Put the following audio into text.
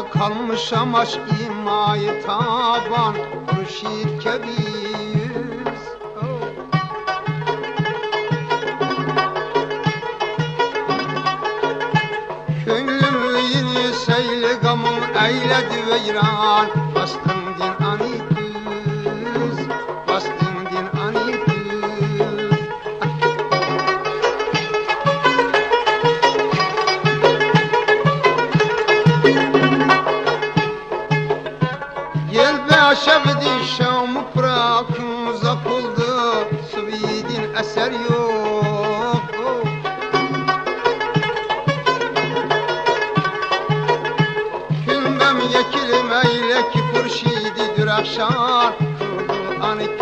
kalmışam aşk imayı taban, Hürşit kebiyiz. Könlümü yeni seyli gamım eyledi veyran, bastım din ani düz, bastım din ani düz. Gel be aşevdi şamı bırakın uzak oldu, Suvidin eser yok. Gülmem yekilim eyle ki Hürşidi dür akşam, Kur'an-ı